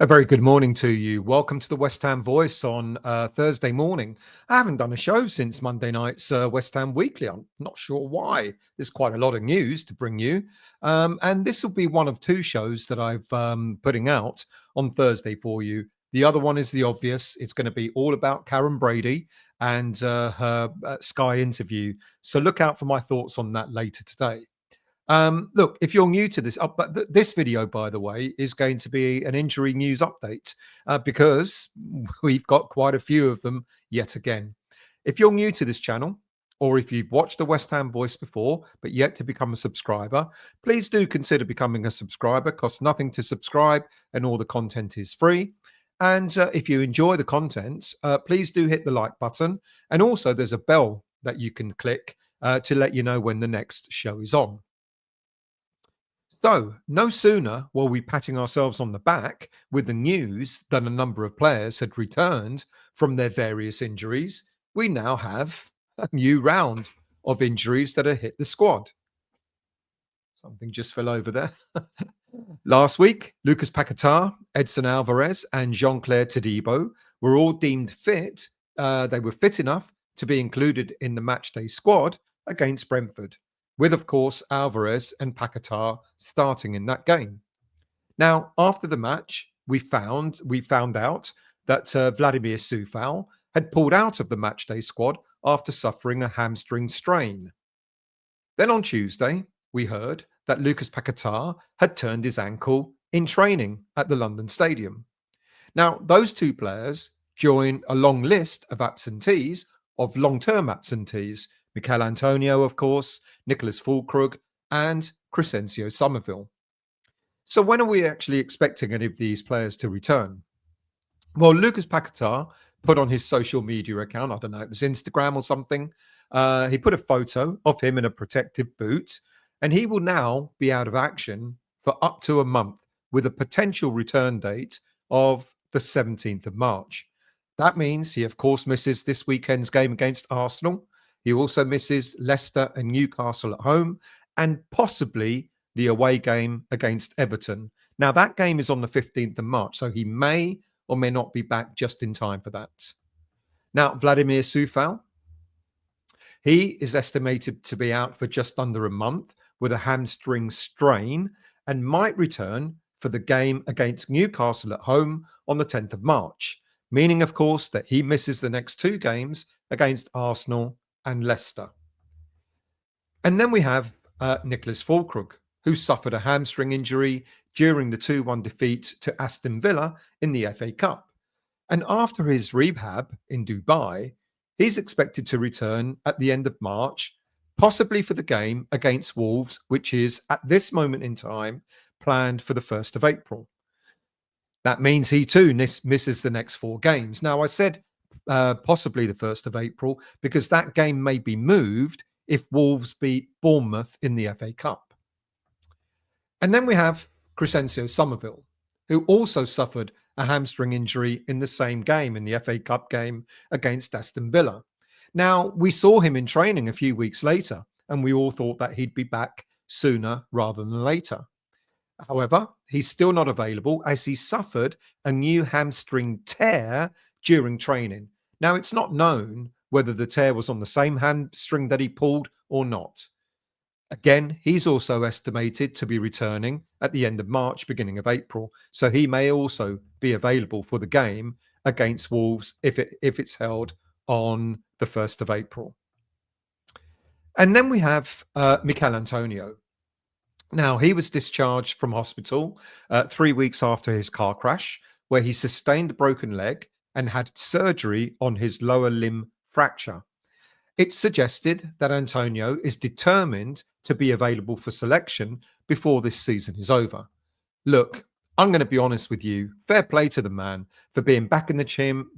A very good morning to you. Welcome to the West Ham Voice on Thursday morning. I haven't done a show since Monday night's West Ham Weekly. I'm not sure why. There's quite a lot of news to bring you. And this will be one of two shows that I've putting out on Thursday for you. The other one is the obvious. It's going to be all about Karen Brady and her Sky interview. So look out for my thoughts on that later today. Look, if you're new to this, this video, by the way, is going to be an injury news update because we've got quite a few of them yet again. If you're new to this channel, or if you've watched the West Ham Voice before, but yet to become a subscriber, please do consider becoming a subscriber. It costs nothing to subscribe and all the content is free. And if you enjoy the content, please do hit the like button. And also there's a bell that you can click to let you know when the next show is on. So, no sooner were we patting ourselves on the back with the news that a number of players had returned from their various injuries, we now have a new round of injuries that have hit the squad. Something just fell over there. Last week, Lucas Paqueta, Edson Alvarez, and Jean-Claire Todibo were all deemed fit. They were fit enough to be included in the matchday squad against Brentford, with, of course, Alvarez and Paqueta starting in that game. Now, after the match, we found out that Vladimir Coufal had pulled out of the matchday squad after suffering a hamstring strain. Then on Tuesday, we heard that Lucas Paqueta had turned his ankle in training at the London Stadium. Now, those two players join a long list of absentees, of long-term absentees, Antonio, of course, Nicholas Fullkrug, and Crescencio Summerville. So when are we actually expecting any of these players to return? Well, Lucas Paqueta put on his social media account, I don't know, it was Instagram or something, he put a photo of him in a protective boot, and he will now be out of action for up to a month with a potential return date of the 17th of March. That means he, of course, misses this weekend's game against Arsenal. He also misses Leicester and Newcastle at home and possibly the away game against Everton. Now, that game is on the 15th of March, so he may or may not be back just in time for that. Now, Vladimir Coufal, he is estimated to be out for just under a month with a hamstring strain and might return for the game against Newcastle at home on the 10th of March, meaning, of course, that he misses the next two games against Arsenal and Leicester. And then we have Nicholas Fullkrug, who suffered a hamstring injury during the 2-1 defeat to Aston Villa in the FA Cup. And after his rehab in Dubai, he's expected to return at the end of March, possibly for the game against Wolves, which is at this moment in time planned for the 1st of April. That means he too misses the next 4 games. Now, I said possibly the 1st of April, because that game may be moved if Wolves beat Bournemouth in the FA Cup. And then we have Crescencio Summerville, who also suffered a hamstring injury in the same game, in the FA Cup game against Aston Villa. Now, we saw him in training a few weeks later, and we all thought that he'd be back sooner rather than later. However, he's still not available as he suffered a new hamstring tear during training. Now, it's not known whether the tear was on the same hamstring that he pulled or not. Again, he's also estimated to be returning at the end of March, beginning of April. So he may also be available for the game against Wolves if it's held on the 1st of April. And then we have Mikel Antonio. Now, he was discharged from hospital 3 weeks after his car crash, where he sustained a broken leg and had surgery on his lower limb fracture. It's suggested that Antonio is determined to be available for selection before this season is over. Look, I'm going to be honest with you. Fair play to the man for being back in the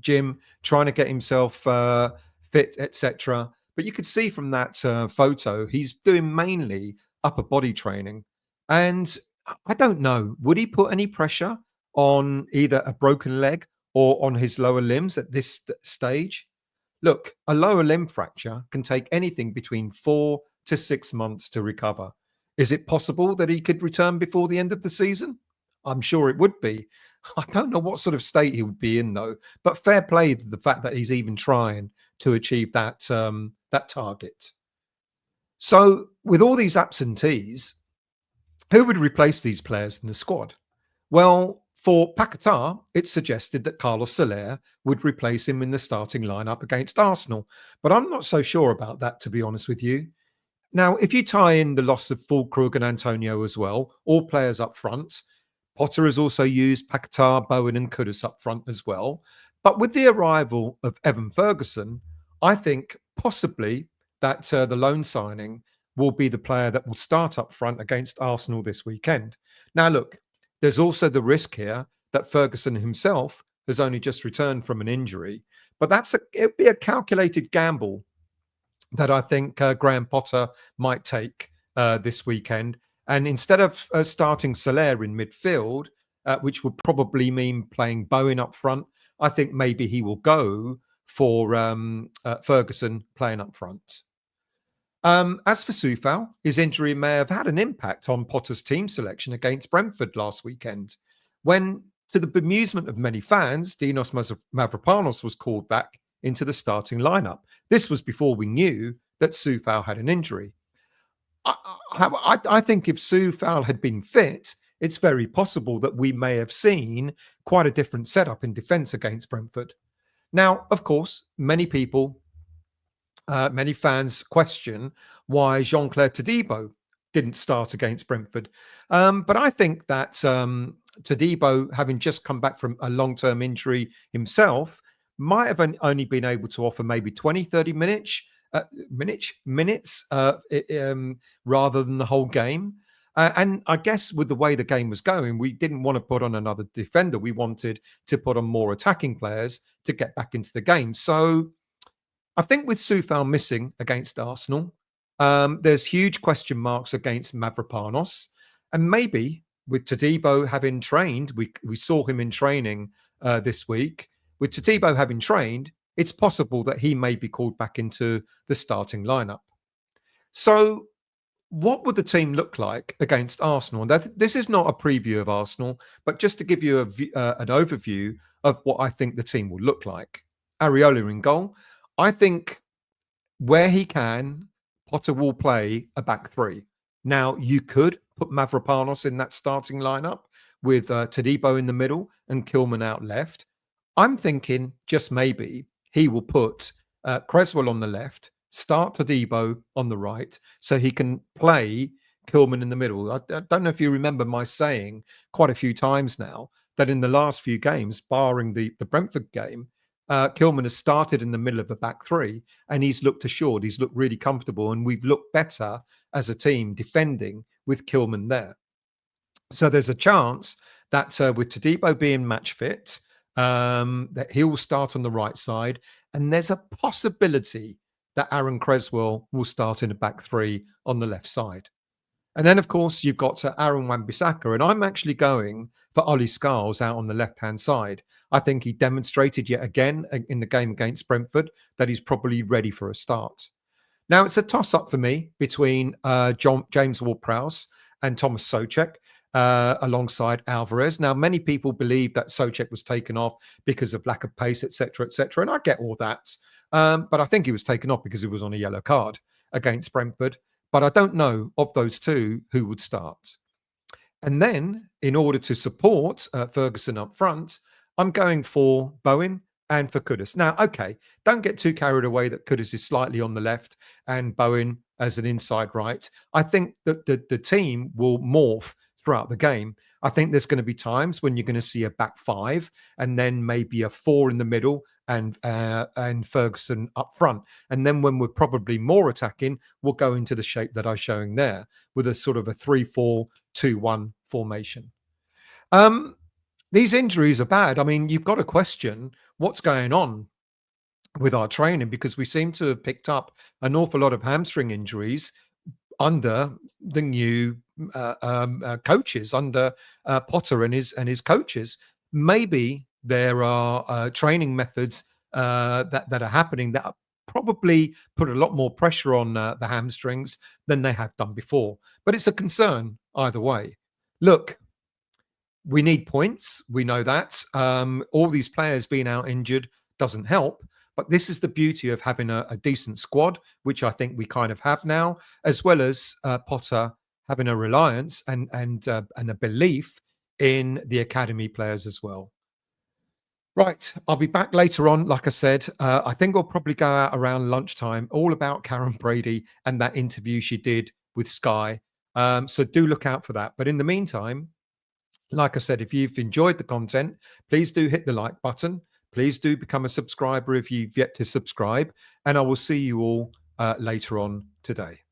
gym, trying to get himself fit, etc. But you could see from that photo, he's doing mainly upper body training. And I don't know, would he put any pressure on either a broken leg or on his lower limbs at this stage? Look, a lower limb fracture can take anything between 4 to 6 months to recover. Is it possible that he could return before the end of the season? I'm sure it would be. I don't know what sort of state he would be in though. But fair play to the fact that he's even trying to achieve that target. So with all these absentees, who would replace these players in the squad? Well, for Paqueta, it's suggested that Carlos Soler would replace him in the starting lineup against Arsenal. But I'm not so sure about that, to be honest with you. Now, if you tie in the loss of Fullkrug and Antonio as well, all players up front, Potter has also used Paqueta, Bowen, and Kudus up front as well. But with the arrival of Evan Ferguson, I think possibly that the loan signing will be the player that will start up front against Arsenal this weekend. Now, look, there's also the risk here that Ferguson himself has only just returned from an injury, but it'd be a calculated gamble that I think Graham Potter might take this weekend. And instead of starting Soler in midfield, which would probably mean playing Bowen up front, I think maybe he will go for Ferguson playing up front. As for Coufal, his injury may have had an impact on Potter's team selection against Brentford last weekend, when, to the bemusement of many fans, Dinos Mavropanos was called back into the starting lineup. This was before we knew that Coufal had an injury. I think if Coufal had been fit, it's very possible that we may have seen quite a different setup in defence against Brentford. Now, of course, many fans question why Jean-Claire Todibo didn't start against Brentford. But I think that Todibo, having just come back from a long-term injury himself, might have only been able to offer maybe 20, 30 minutes rather than the whole game. And I guess with the way the game was going, we didn't want to put on another defender. We wanted to put on more attacking players to get back into the game. So I think with Coufal missing against Arsenal, there's huge question marks against Mavropanos. And maybe with Todibo having trained, we saw him in training this week. With Todibo having trained, it's possible that he may be called back into the starting lineup. So what would the team look like against Arsenal? And this is not a preview of Arsenal, but just to give you an overview of what I think the team will look like. Areola in goal. I think where he can, Potter will play a back three. Now, you could put Mavropanos in that starting lineup with Todibo in the middle and Kilman out left. I'm thinking just maybe he will put Creswell on the left, start Todibo on the right, so he can play Kilman in the middle. I don't know if you remember my saying quite a few times now that in the last few games, barring the Brentford game, Kilman has started in the middle of the back three and he's looked assured, he's looked really comfortable, and we've looked better as a team defending with Kilman there. So there's a chance that with Todibo being match fit, that he will start on the right side, and there's a possibility that Aaron Creswell will start in the back three on the left side. And then, of course, you've got Aaron Wan-Bissaka, and I'm actually going for Ollie Scarles out on the left-hand side. I think he demonstrated yet again in the game against Brentford that he's probably ready for a start. Now, it's a toss-up for me between James Ward-Prowse and Thomas Souček alongside Alvarez. Now, many people believe that Souček was taken off because of lack of pace, etc., and I get all that. But I think he was taken off because he was on a yellow card against Brentford. But I don't know of those two who would start. And then, in order to support Ferguson up front, I'm going for Bowen and for Kudus. Now, okay, don't get too carried away that Kudus is slightly on the left and Bowen as an inside right. I think that the team will morph throughout the game. I think there's going to be times when you're going to see a back five and then maybe a four in the middle and Ferguson up front. And then when we're probably more attacking, we'll go into the shape that I'm showing there with a sort of a 3-4-2-1 formation. These injuries are bad. I mean, you've got to question what's going on with our training, because we seem to have picked up an awful lot of hamstring injuries under the new coaches, under Potter and his coaches. Maybe there are training methods that are happening that probably put a lot more pressure on the hamstrings than they have done before. But it's a concern either way. Look, We need points. We know that. All these players being out injured doesn't help. But this is the beauty of having a decent squad, which I think we kind of have now, as well as Potter having a reliance and a belief in the academy players as well. Right, I'll be back later on. Like I said, I think we'll probably go out around lunchtime, all about Karen Brady and that interview she did with Sky. So do look out for that. But in the meantime, like I said, if you've enjoyed the content, please do hit the like button. Please do become a subscriber if you've yet to subscribe. And I will see you all later on today.